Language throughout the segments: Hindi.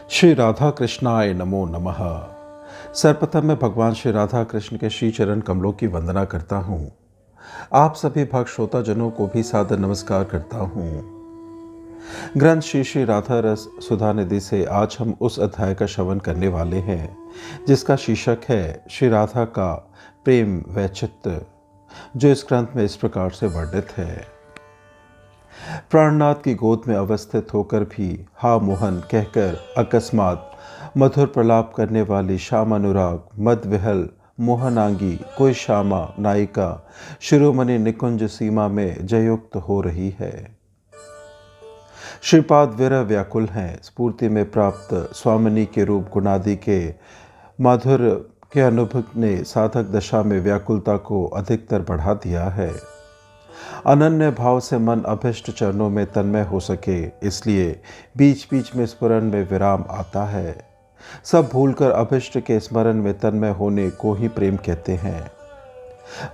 श्री राधा कृष्णाय नमो नमः। सर्वप्रथम मैं भगवान श्री राधा कृष्ण के श्री चरण कमलों की वंदना करता हूँ। आप सभी भक्त श्रोताजनों को भी सादर नमस्कार करता हूँ। ग्रंथ श्री श्री राधा रस सुधा निधि से आज हम उस अध्याय का श्रवण करने वाले हैं जिसका शीर्षक है श्री राधा का प्रेम वैचित्र्य, जो इस ग्रंथ में इस प्रकार से वर्णित है। प्राणनाथ की गोद में अवस्थित होकर भी हा मोहन कहकर अकस्मात मधुर प्रलाप करने वाली श्याम अनुराग मद विहल मोहनांगी कोई श्यामा नायिका शिरोमणि निकुंज सीमा में जयुक्त हो रही है। श्रीपाद विरह व्याकुल हैं। स्फूर्ति में प्राप्त स्वामिनी के रूप गुणादि के माधुर्य के अनुभव ने साधक दशा में व्याकुलता को अधिकतर बढ़ा दिया है। अनन्य भाव से मन अभिष्ट चरणों में तन्मय हो सके, इसलिए बीच बीच में स्मरण में विराम आता है। सब भूलकर अभिष्ट के स्मरण में तन्मय होने को ही प्रेम कहते हैं।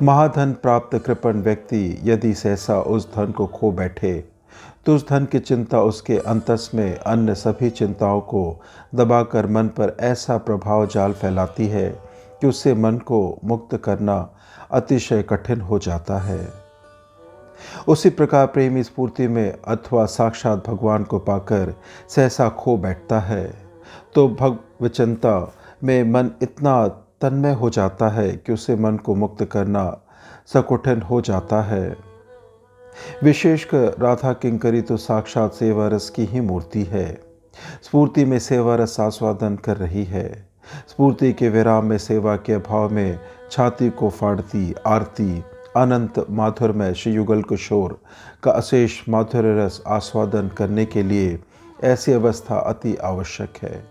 महाधन प्राप्त कृपण व्यक्ति यदि सहसा उस धन को खो बैठे तो उस धन की चिंता उसके अंतस में अन्य सभी चिंताओं को दबाकर मन पर ऐसा प्रभाव जाल फैलाती है कि उससे मन को मुक्त करना अतिशय कठिन हो जाता है। उसी प्रकार प्रेमी स्फूर्ति में अथवा साक्षात भगवान को पाकर सहसा खो बैठता है तो भगवचिंता में मन इतना तन्मय हो जाता है कि उसे मन को मुक्त करना सकठिन हो जाता है। विशेषकर राधा किंकरी तो साक्षात सेवा रस की ही मूर्ति है। स्फूर्ति में सेवा रस आस्वादन कर रही है। स्फूर्ति के विराम में सेवा के अभाव में छाती को फाड़ती आरती अनंत माधुर्यमय श्री युगल किशोर का अशेष माधुर्य रस आस्वादन करने के लिए ऐसी अवस्था अति आवश्यक है।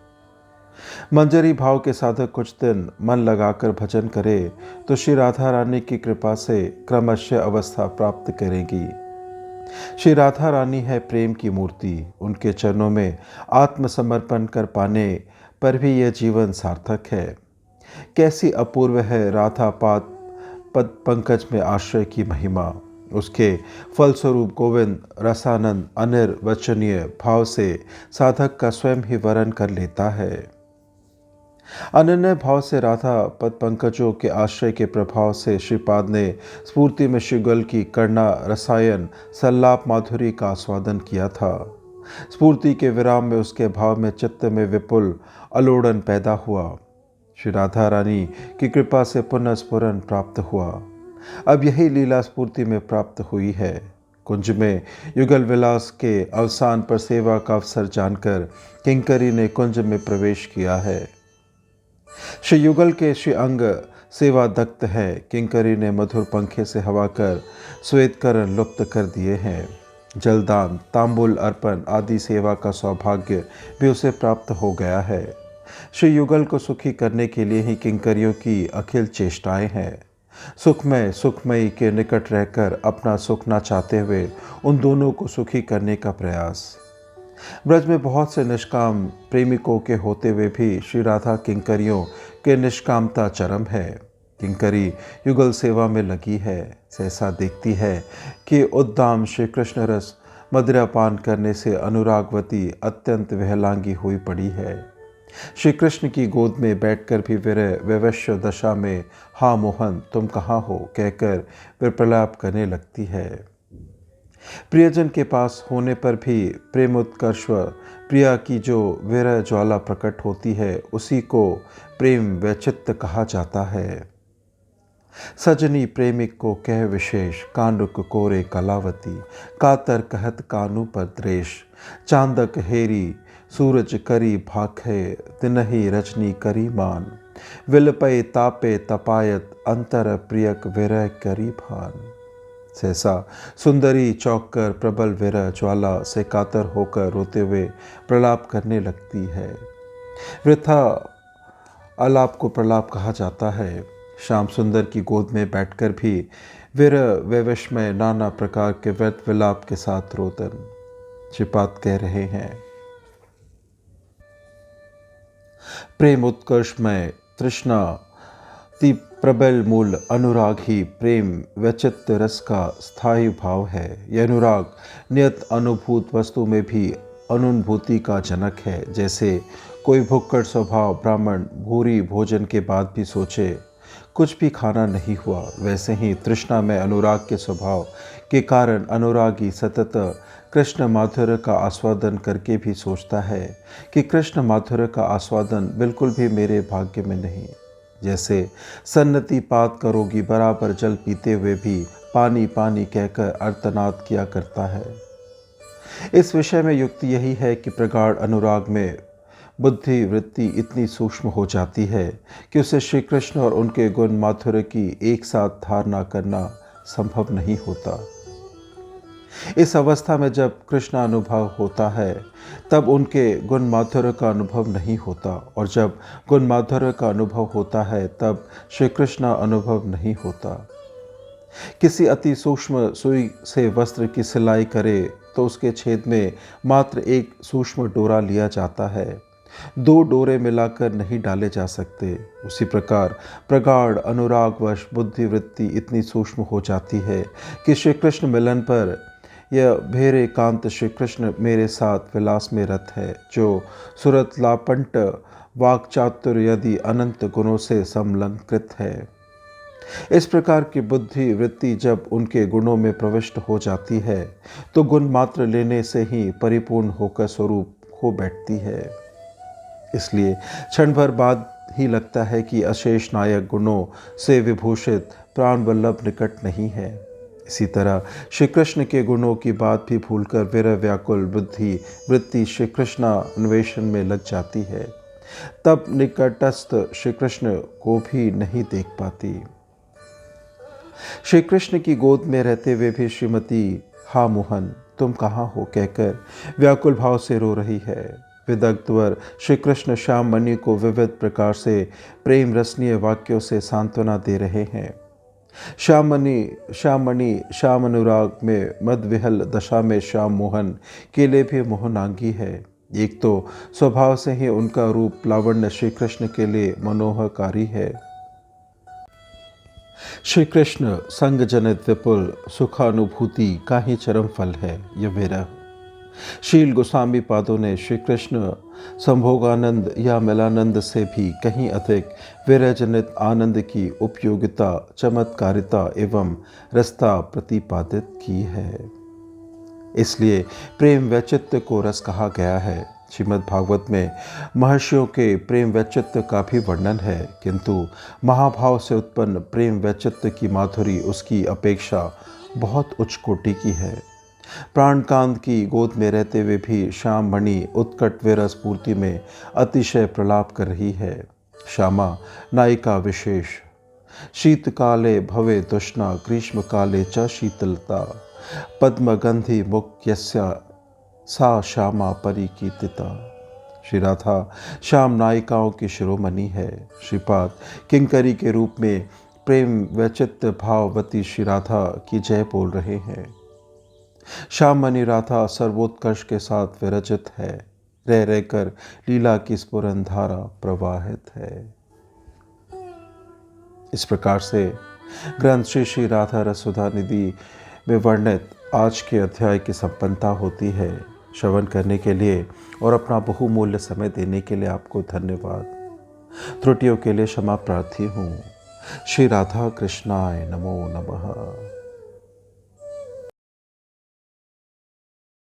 मंजरी भाव के साधक कुछ दिन मन लगाकर भजन करे तो श्री राधा रानी की कृपा से क्रमशः अवस्था प्राप्त करेगी। श्री राधा रानी है प्रेम की मूर्ति। उनके चरणों में आत्मसमर्पण कर पाने पर भी यह जीवन सार्थक है। कैसी अपूर्व है राधा पाद पद पंकज में आश्रय की महिमा। उसके फलस्वरूप गोविंद रसानंद अनिर्वचनीय भाव से साधक का स्वयं ही वरण कर लेता है। अनन्य भाव से राधा पद पंकजों के आश्रय के प्रभाव से श्रीपाद ने स्फूर्ति में श्रीगल की कर्णा रसायन सल्लाप माधुरी का आस्वादन किया था। स्फूर्ति के विराम में उसके भाव में चित्त में विपुल अलोड़न पैदा हुआ। श्री राधा रानी की कृपा से पुनः स्फुरन प्राप्त हुआ। अब यही लीला स्फूर्ति में प्राप्त हुई है। कुंज में युगल विलास के अवसान पर सेवा का अवसर जानकर किंकरी ने कुंज में प्रवेश किया है। श्री युगल के श्री अंग सेवा दक्त है। किंकरी ने मधुर पंखे से हवा कर श्वेतकरण लुप्त कर दिए हैं। जलदान तांबुल अर्पण आदि सेवा का सौभाग्य भी उसे प्राप्त हो गया है। श्री युगल को सुखी करने के लिए ही किंकरियों की अखिल चेष्टाएं हैं। सुखमय सुखमयी के निकट रहकर अपना सुख ना चाहते हुए उन दोनों को सुखी करने का प्रयास। ब्रज में बहुत से निष्काम प्रेमिकों के होते हुए भी श्री राधा किंकरियों के निष्कामता चरम है। किंकरी युगल सेवा में लगी है। सहसा देखती है कि उद्दाम श्री कृष्ण रस मदिरा पान करने से अनुरागवती अत्यंत विहलांगी हुई पड़ी है। श्री कृष्ण की गोद में बैठकर भी विरह वैवश्य दशा में हा मोहन तुम कहाँ हो कहकर विप्रलाप करने लगती है। प्रियजन के पास होने पर भी प्रेमोत्कर्ष प्रिया की जो विरह ज्वाला प्रकट होती है उसी को प्रेम वैचित्र्य कहा जाता है। सजनी प्रेमिक को कह विशेष कानुक कोरे कलावती कातर कहत कानू पर द्रेश चांदक हेरी सूरज करी भाखे तिनहि रजनी करी मान विलपय तापे तपायत अंतर प्रियक विरह करी भान। सहसा सुंदरी चौक कर प्रबल विरह ज्वाला से कातर होकर रोते हुए प्रलाप करने लगती है। वृथा आलाप को प्रलाप कहा जाता है। श्याम सुंदर की गोद में बैठकर भी विरह वैवश में नाना प्रकार के व्यर्थ विलाप के साथ रोदन। श्रीपाद कह रहे हैं, प्रेम उत्कर्ष में तृष्णा ती प्रबल मूल अनुराग ही प्रेम वैचित्र्य रस का स्थायी भाव है। यह अनुराग नियत अनुभूत वस्तु में भी अनुभूति का जनक है। जैसे कोई भुक्कड़ स्वभाव ब्राह्मण भूरी भोजन के बाद भी सोचे कुछ भी खाना नहीं हुआ, वैसे ही तृष्णा में अनुराग के स्वभाव के कारण अनुरागी सतत कृष्ण माधुर्य का आस्वादन करके भी सोचता है कि कृष्ण माधुर्य का आस्वादन बिल्कुल भी मेरे भाग्य में नहीं। जैसे सन्नति पात करोगी बराबर जल पीते हुए भी पानी पानी कहकर आर्तनाद किया करता है। इस विषय में युक्ति यही है कि प्रगाढ़ अनुराग में बुद्धि वृत्ति इतनी सूक्ष्म हो जाती है कि उसे श्री कृष्ण और उनके गुण माधुर्य की एक साथ धारणा करना संभव नहीं होता। इस अवस्था में जब कृष्ण अनुभव होता है तब उनके गुण माधुर्य का अनुभव नहीं होता, और जब गुण माधुर्य का अनुभव होता है तब श्री कृष्ण अनुभव नहीं होता। किसी अति सूक्ष्म सुई से वस्त्र की सिलाई करे तो उसके छेद में मात्र एक सूक्ष्म डोरा लिया जाता है, दो डोरे मिलाकर नहीं डाले जा सकते। उसी प्रकार प्रगाढ़ अनुरागवश बुद्धिवृत्ति इतनी सूक्ष्म हो जाती है कि श्री कृष्ण मिलन पर यह भेरे कांत श्री कृष्ण मेरे साथ विलास में रत है, जो सुरत लापंट वाक्चातुर यदि अनंत गुणों से समलंकृत है। इस प्रकार की बुद्धि वृत्ति जब उनके गुणों में प्रविष्ट हो जाती है तो गुण मात्र लेने से ही परिपूर्ण होकर स्वरूप हो बैठती है। इसलिए क्षण भर बाद ही लगता है कि अशेष नायक गुणों से विभूषित प्राण वल्लभ निकट नहीं है। इसी तरह श्री कृष्ण के गुणों की बात भी भूलकर विरह व्याकुल बुद्धि वृत्ति श्री कृष्ण अन्वेषण में लग जाती है, तब निकटस्थ श्री कृष्ण को भी नहीं देख पाती। श्री कृष्ण की गोद में रहते हुए भी श्रीमती हा मोहन तुम कहाँ हो कहकर व्याकुल भाव से रो रही है। विदग्धवर श्री कृष्ण श्याम मणि को विविध प्रकार से प्रेम रसनीय वाक्यों से सांत्वना दे रहे हैं। श्याम मणि श्याम अनुराग में मदविहल दशा में श्याम मोहन के लिए भी मोहनांगी है। एक तो स्वभाव से ही उनका रूप लावण्य श्री कृष्ण के लिए मनोहरकारी है। श्री कृष्ण संग जनित विपुल सुखानुभूति का ही चरम फल है यह विरह। शील गोस्वामी पादों ने श्री कृष्ण संभोगानंद या मिलानंद से भी कहीं अधिक विरहजनित आनंद की उपयोगिता चमत्कारिता एवं रसता प्रतिपादित की है। इसलिए प्रेम वैचित्र्य को रस कहा गया है। श्रीमद् भागवत में महर्षियों के प्रेम वैचित्र्य का भी वर्णन है, किंतु महाभाव से उत्पन्न प्रेम वैचित्र्य की माधुरी उसकी अपेक्षा बहुत उच्च कोटि की है। प्राणकांत की गोद में रहते हुए भी श्याम मणि उत्कट विरह स्फूर्ति में अतिशय प्रलाप कर रही है। श्यामा नायिका विशेष। शीतकाले भवे तृष्णा ग्रीष्म काले च शीतलता पद्मगंधि मुख यस्या सा श्यामा परिकीर्तिता। श्री राधा श्याम नायिकाओं की शिरोमणि है। श्रीपाद किंकरी के रूप में प्रेम वैचित्र्य भाववती श्री राधा की जय बोल रहे हैं। श्याम मणि राधा सर्वोत्कर्ष के साथ विरचित है, रह रहकर लीला की स्फुरन धारा प्रवाहित है। इस प्रकार से ग्रंथ श्री श्री राधा रसुधा निधि में वर्णित आज के अध्याय की संपन्नता होती है। श्रवण करने के लिए और अपना बहुमूल्य समय देने के लिए आपको धन्यवाद। त्रुटियों के लिए क्षमा प्रार्थी हूँ। श्री राधा कृष्णाय नमो नमः।